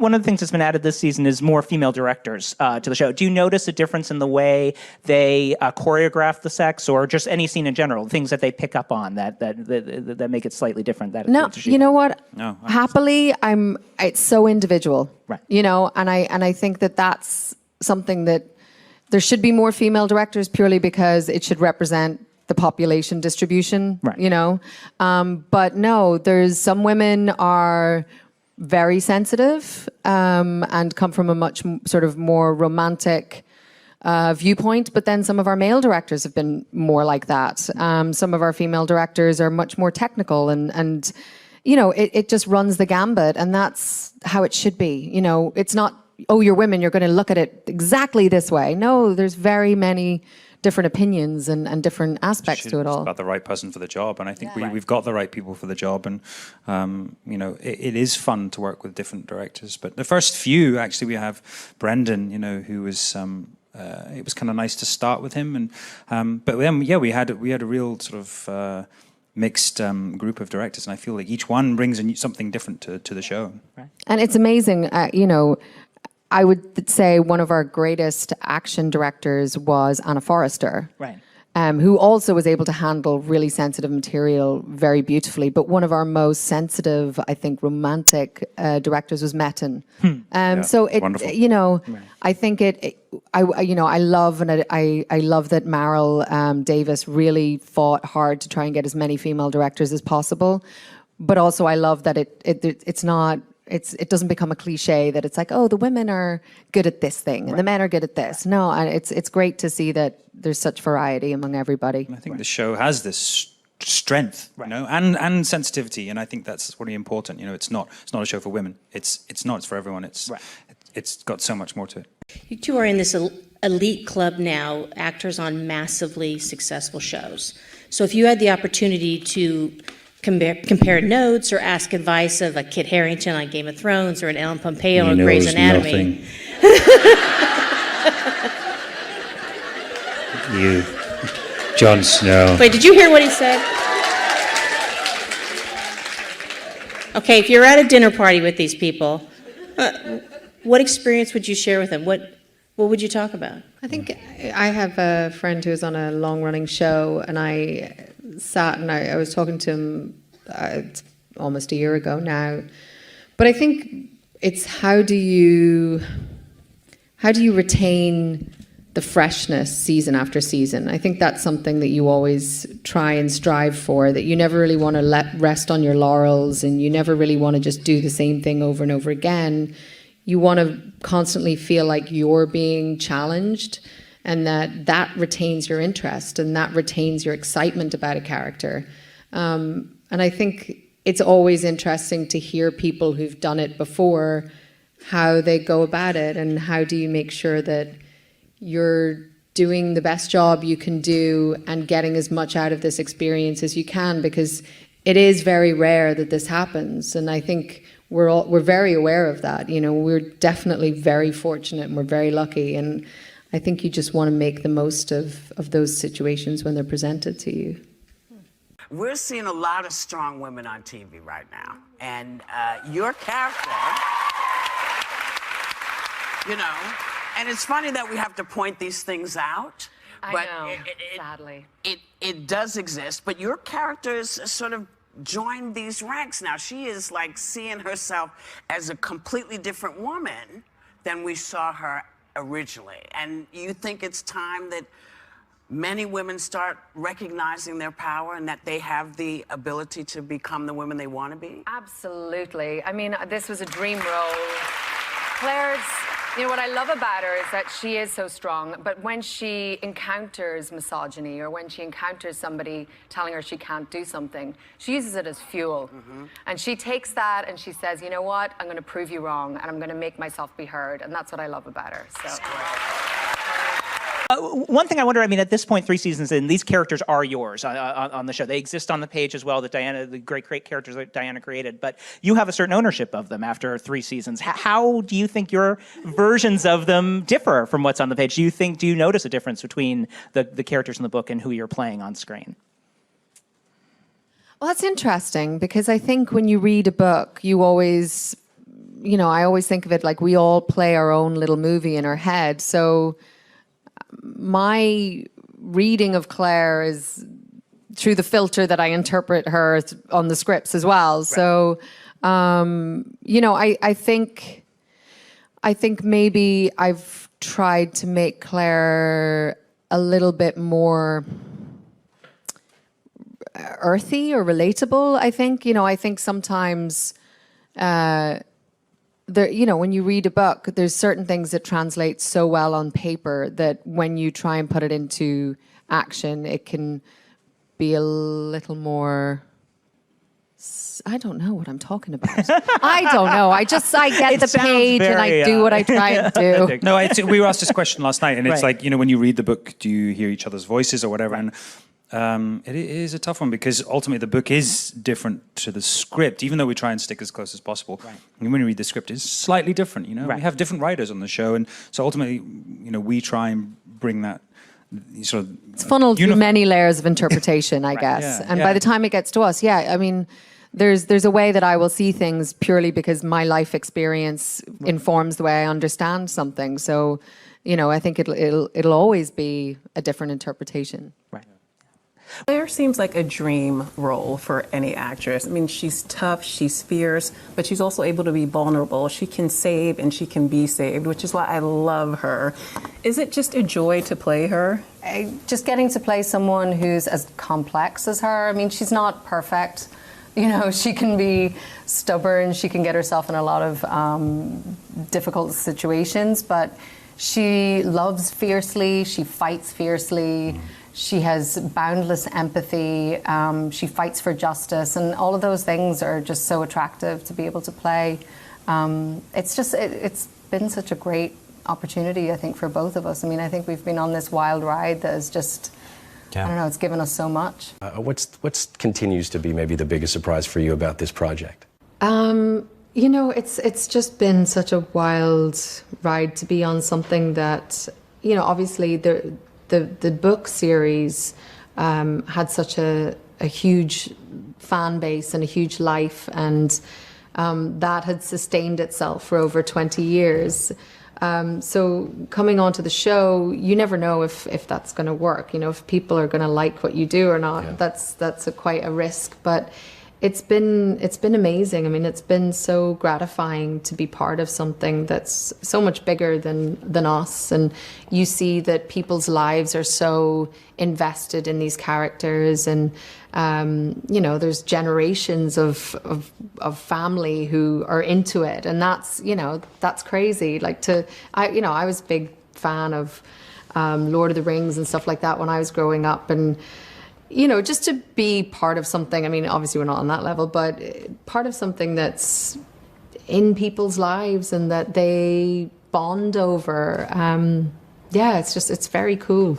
one of the things that's been added this season is more female directors to the show. Do you notice a difference in the way they choreograph the sex, or just any scene in general, things that they pick up on that make it slightly different? No, you know what? No, happily, it's so individual, right? You know, and I think that's something that there should be more female directors, purely because it should represent the population distribution, right? You know, but no, there's some women are very sensitive and come from a much sort of more romantic viewpoint, but then some of our male directors have been more like that. Some of our female directors are much more technical, and you know, it just runs the gambit, and that's how it should be. You know, it's not, oh, you're women, you're going to look at it exactly this way. No, there's very many different opinions and different aspects to it all. It's about the right person for the job, and I think we've got the right people for the job, and you know, it is fun to work with different directors. But the first few, actually, we have Brendan, you know, who was it was kind of nice to start with him, and but then we had a real sort of mixed group of directors, and I feel like each one brings something different to the show. Right. And it's amazing, you know. I would say one of our greatest action directors was Anna Forrester, right? Who also was able to handle really sensitive material very beautifully. But one of our most sensitive, I think, romantic directors was Metin. So it, wonderful. you know, right. I think I love that Meryl Davis really fought hard to try and get as many female directors as possible. But also, I love that it's not. It doesn't become a cliche that it's like, oh, the women are good at this thing and the men are good at this. No, and it's great to see that there's such variety among everybody. And I think the show has this strength, you know, and sensitivity, and I think that's really important. You know, it's not a show for women. It's for everyone. It's got so much more to it. You two are in this elite club now, actors on massively successful shows. So if you had the opportunity to compare notes or ask advice of a Kit Harington on Game of Thrones or an Ellen Pompeo on Grey's Anatomy. You, Jon Snow. Wait, did you hear what he said? Okay, if you're at a dinner party with these people, what experience would you share with them? What would you talk about? I think I have a friend who's on a long-running show, and I sat and I was talking to him almost a year ago now. But I think it's how do you retain the freshness season after season? I think that's something that you always try and strive for, that you never really want to rest on your laurels, and you never really want to just do the same thing over and over again. You want to constantly feel like you're being challenged, and that retains your interest and that retains your excitement about a character. And I think it's always interesting to hear people who've done it before, how they go about it, and how do you make sure that you're doing the best job you can do and getting as much out of this experience as you can, because it is very rare that this happens. And I think we're very aware of that. You know, we're definitely very fortunate and we're very lucky. And I think you just want to make the most of those situations when they're presented to you. We're seeing a lot of strong women on TV right now. And your character, you know, and it's funny that we have to point these things out. But I know, sadly. It does exist, but your character is sort of joined these ranks now. She is like seeing herself as a completely different woman than we saw her originally. And you think it's time that many women start recognizing their power and that they have the ability to become the women they want to be? Absolutely. I mean, this was a dream role. Claire's, you know, what I love about her is that she is so strong, but when she encounters misogyny or when she encounters somebody telling her she can't do something, she uses it as fuel. And she takes that and she says, you know what, I'm going to prove you wrong and I'm going to make myself be heard. And that's what I love about her. So. One thing I wonder, I mean, at this point, 3 seasons in, these characters are yours on the show. They exist on the page as well, that Diana, the great characters that Diana created, but you have a certain ownership of them after 3 seasons. How do you think your versions of them differ from what's on the page? Do you notice a difference between the characters in the book and who you're playing on screen? Well, that's interesting, because I think when you read a book, you always, you know, I always think of it like we all play our own little movie in our head. So my reading of Claire is through the filter that I interpret her on the scripts as well. Right. So, you know, I think maybe I've tried to make Claire a little bit more earthy or relatable. I think, you know, I think sometimes, there, you know, when you read a book, there's certain things that translate so well on paper that when you try and put it into action, it can be a little more. I don't know what I'm talking about. I don't know. I get the page and I do what I try and do. No, we were asked this question last night, and it's Right. like, you know, when you read the book, do you hear each other's voices or whatever? And it is a tough one because ultimately the book is different to the script, even though we try and stick as close as possible. Right. And when you read the script, it's slightly different. You know, we have different writers on the show, and so ultimately, you know, we try and bring that sort of. It's funneled through many layers of interpretation, I guess. Yeah, and by the time it gets to us, I mean, there's a way that I will see things purely because my life experience informs the way I understand something. So, you know, I think it'll always be a different interpretation. Right. Claire seems like a dream role for any actress. I mean, she's tough, she's fierce, but she's also able to be vulnerable. She can save and she can be saved, which is why I love her. Is it just a joy to play her? Just getting to play someone who's as complex as her. I mean, she's not perfect. You know, she can be stubborn. She can get herself in a lot of difficult situations, but she loves fiercely. She fights fiercely. She has boundless empathy. She fights for justice, and all of those things are just so attractive to be able to play. It's been such a great opportunity, I think, for both of us. I mean, I think we've been on this wild ride that is just. I don't know, it's given us so much. What continues to be maybe the biggest surprise for you about this project? You know, it's just been such a wild ride to be on something that, you know, obviously the book series had such a huge fan base and a huge life, and that had sustained itself for over 20 years. So coming onto the show, you never know if that's going to work. You know, if people are going to like what you do or not. Yeah. That's quite a risk, but it's been amazing. I mean, it's been so gratifying to be part of something that's so much bigger than us, and you see that people's lives are so invested in these characters, and you know, there's generations of family who are into it, and that's, you know, that's crazy. Like I was a big fan of Lord of the Rings and stuff like that when I was growing up, and you know, just to be part of something. I mean, obviously we're not on that level, but part of something that's in people's lives and that they bond over. It's very cool.